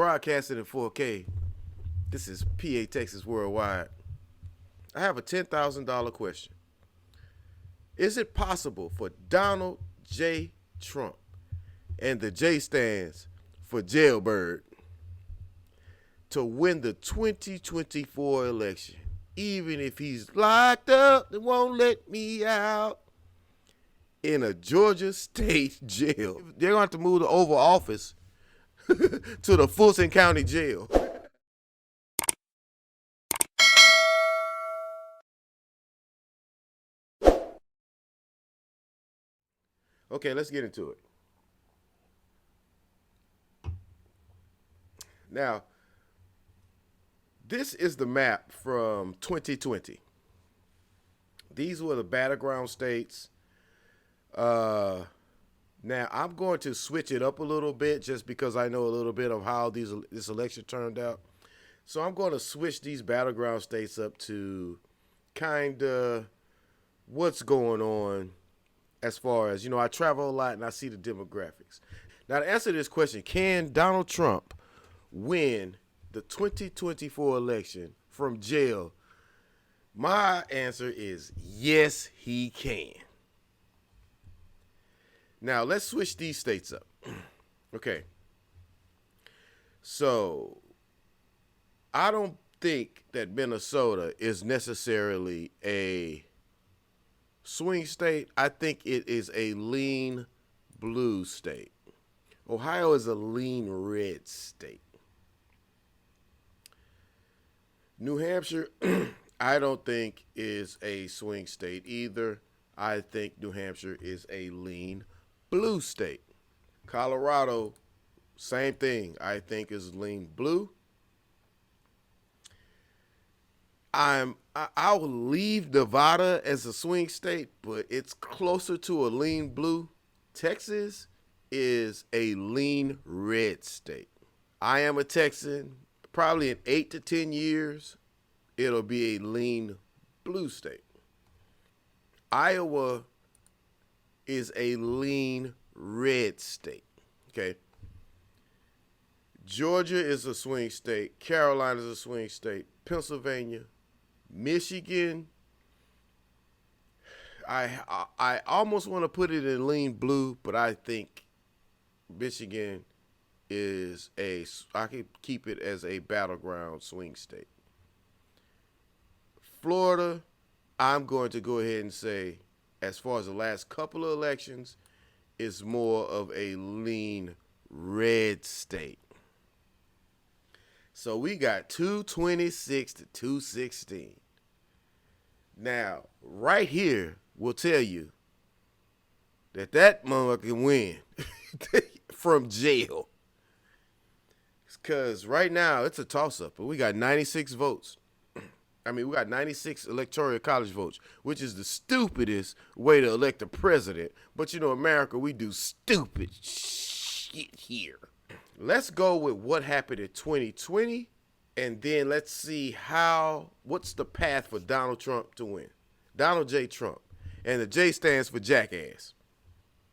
broadcasting in 4K. This is PA Texas Worldwide. I have a $10,000 question. Is it possible for Donald J. Trump, and the J stands for jailbird, to win the 2024 election, even if he's locked up and won't let me out in a Georgia state jail? They're going to have to move the Oval Office to the Fulton County Jail. Okay, let's get into it. Now, this is the map from 2020. These were the battleground states. Now, I'm going to switch it up a little bit just because I know a little bit of how this election turned out. So I'm going to switch these battleground states up to kind of what's going on as far as, I travel a lot and I see the demographics. Now, to answer this question, can Donald Trump win the 2024 election from jail? My answer is yes, he can. Now, let's switch these states up. Okay. So, I don't think that Minnesota is necessarily a swing state. I think it is a lean blue state. Ohio is a lean red state. New Hampshire, I don't think is a swing state either. I think New Hampshire is a lean blue state. Colorado, same thing. I think is lean blue. I'll leave Nevada as a swing state, but it's closer to a lean blue. Texas is a lean red state. I am a Texan. Probably in 8 to 10 years, it'll be a lean blue state. Iowa is a lean red state. Okay. Georgia is a swing state. Carolina is a swing state. Pennsylvania, Michigan, I almost want to put it in lean blue, but I think Michigan I could keep it as a battleground swing state. Florida, I'm going to go ahead and say, as far as the last couple of elections, is more of a lean red state. So we got 226 to 216. Now, right here will tell you that motherfucker can win from jail. Because right now it's a toss-up, but we got 96 votes. We got 96 electoral college votes, which is the stupidest way to elect a president. But America, we do stupid shit here. Let's go with what happened in 2020, and then let's see what's the path for Donald Trump to win. Donald J. Trump. And the J stands for jackass.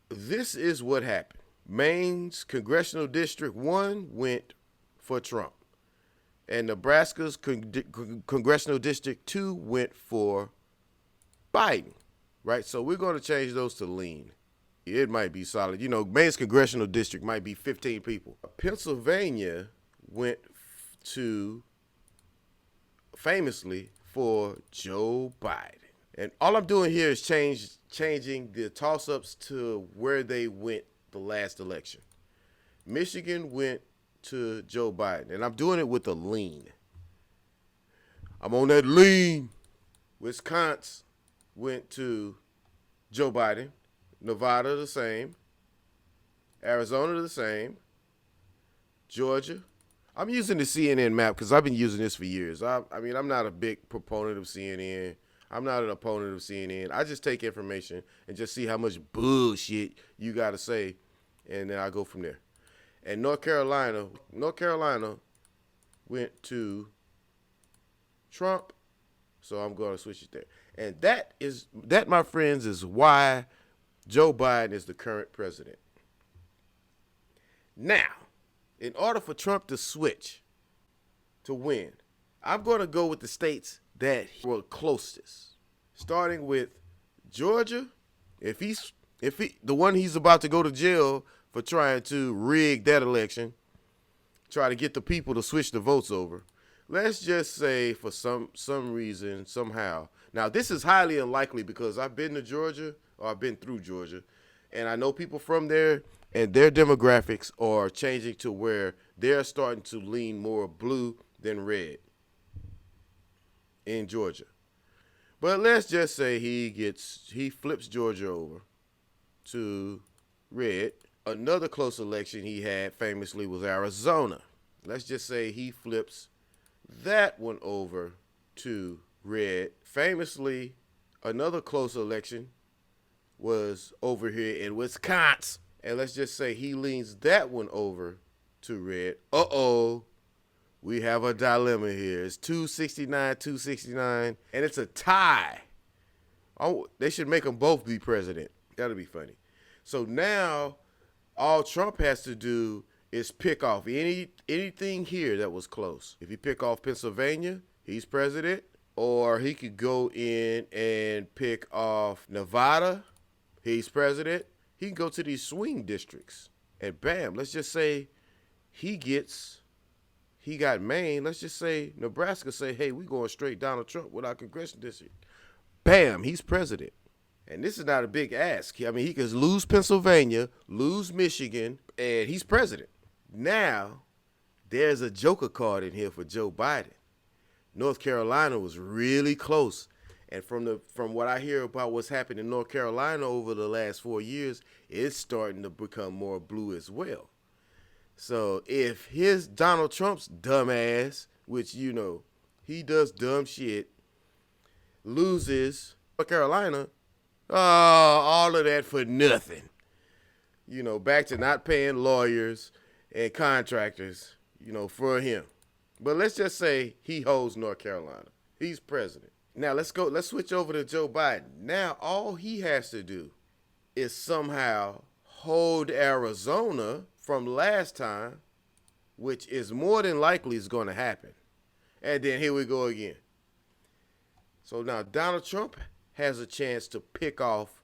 This is what happened. Maine's Congressional District 1 went for Trump. And Nebraska's Congressional District 2 went for Biden. Right? So we're going to change those to lean. It might be solid. Maine's Congressional District might be 15 people. Pennsylvania went famously for Joe Biden. And all I'm doing here is changing the toss-ups to where they went the last election. Michigan went to Joe Biden, and I'm doing it with a lean. I'm on that lean. Wisconsin went to Joe Biden. Nevada the same. Arizona the same. Georgia. I'm using the CNN map because I've been using this for years. I'm not a big proponent of CNN. I'm not an opponent of CNN. I just take information and just see how much bullshit you got to say, and then I go from there. And North Carolina went to Trump, so I'm going to switch it there. And that, my friends, is why Joe Biden is the current president. Now, In order for Trump to switch to win, I'm going to go with the states that were closest, starting with Georgia. If the one he's about to go to jail for trying to rig that election, try to get the people to switch the votes over. Let's just say for some reason, somehow. Now, this is highly unlikely because I've been to Georgia, or I've been through Georgia, and I know people from there, and their demographics are changing to where they're starting to lean more blue than red in Georgia. But let's just say he flips Georgia over to red. Another close election he had famously was Arizona. Let's just say he flips that one over to red. Famously, another close election was over here in Wisconsin. And let's just say he leans that one over to red. Uh-oh. We have a dilemma here. It's 269, and it's a tie. Oh, they should make them both be president. That'll be funny. So now all Trump has to do is pick off anything here that was close. If he pick off Pennsylvania, he's president. Or he could go in and pick off Nevada, he's president. He can go to these swing districts, and bam, let's just say he got Maine. Let's just say Nebraska say, hey, we going straight Donald Trump with our congressional district. Bam, he's president. And this is not a big ask. I mean, he could lose Pennsylvania, lose Michigan, and he's president. Now, there's a joker card in here for Joe Biden. North Carolina was really close. And from what I hear about what's happened in North Carolina over the last 4 years, it's starting to become more blue as well. So if his Donald Trump's dumbass, which, you know, he does dumb shit, loses North Carolina, all of that for nothing. You know, back to not paying lawyers and contractors, you know, for him. But let's just say he holds North Carolina. He's president. Now let's switch over to Joe Biden. Now all he has to do is somehow hold Arizona from last time, which is more than likely is going to happen. And then here we go again. So now Donald Trump has a chance to pick off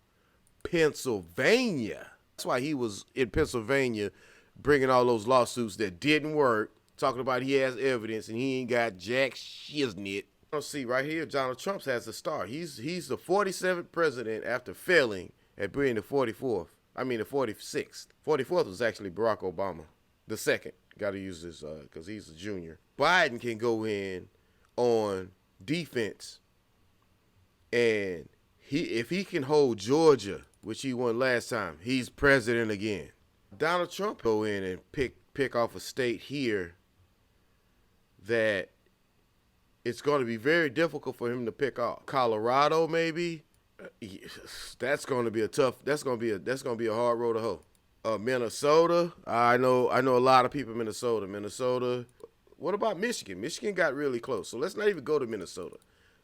Pennsylvania. That's why he was in Pennsylvania bringing all those lawsuits that didn't work, talking about he has evidence and he ain't got jack shiznit. See right here, Donald Trump has a star. He's the 47th president after failing at being the 44th. I mean the 46th. 44th was actually Barack Obama. The second. Got to use this because he's a junior. Biden can go in on defense, and if he can hold Georgia, which he won last time, he's president again. Donald Trump go in and pick off a state here that it's going to be very difficult for him to pick off. Colorado, maybe. That's going to be a tough. That's going to be a hard road to hoe. Minnesota. I know a lot of people in Minnesota. Minnesota. What about Michigan? Michigan got really close. So let's not even go to Minnesota.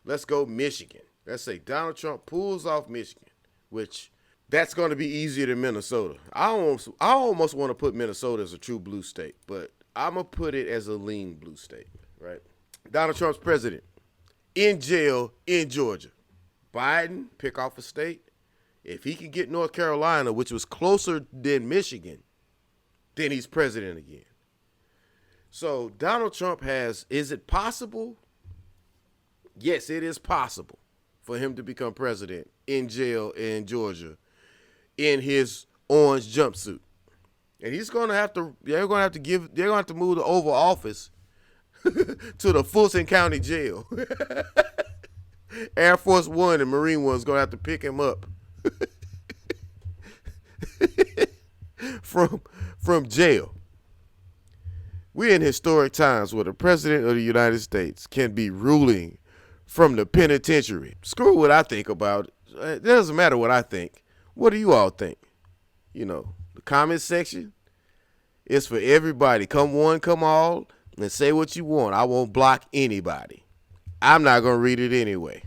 Let's go Michigan. Let's say Donald Trump pulls off Michigan, which that's going to be easier than Minnesota. I almost want to put Minnesota as a true blue state, but I'm going to put it as a lean blue state, right? Donald Trump's president, in jail in Georgia. Biden, pick off a state. If he can get North Carolina, which was closer than Michigan, then he's president again. So Donald Trump is it possible? Yes, it is possible for him to become president in jail in Georgia in his orange jumpsuit. And they're going to have to move the Oval Office to the Fulton County Jail. Air Force One and Marine One's going to have to pick him up from jail. We're in historic times where the President of the United States can be ruling from the penitentiary. Screw what I think about it. It doesn't matter what I think. What do you all think? You know, the comment section is for everybody. Come one, come all, and say what you want. I won't block anybody. I'm not going to read it anyway.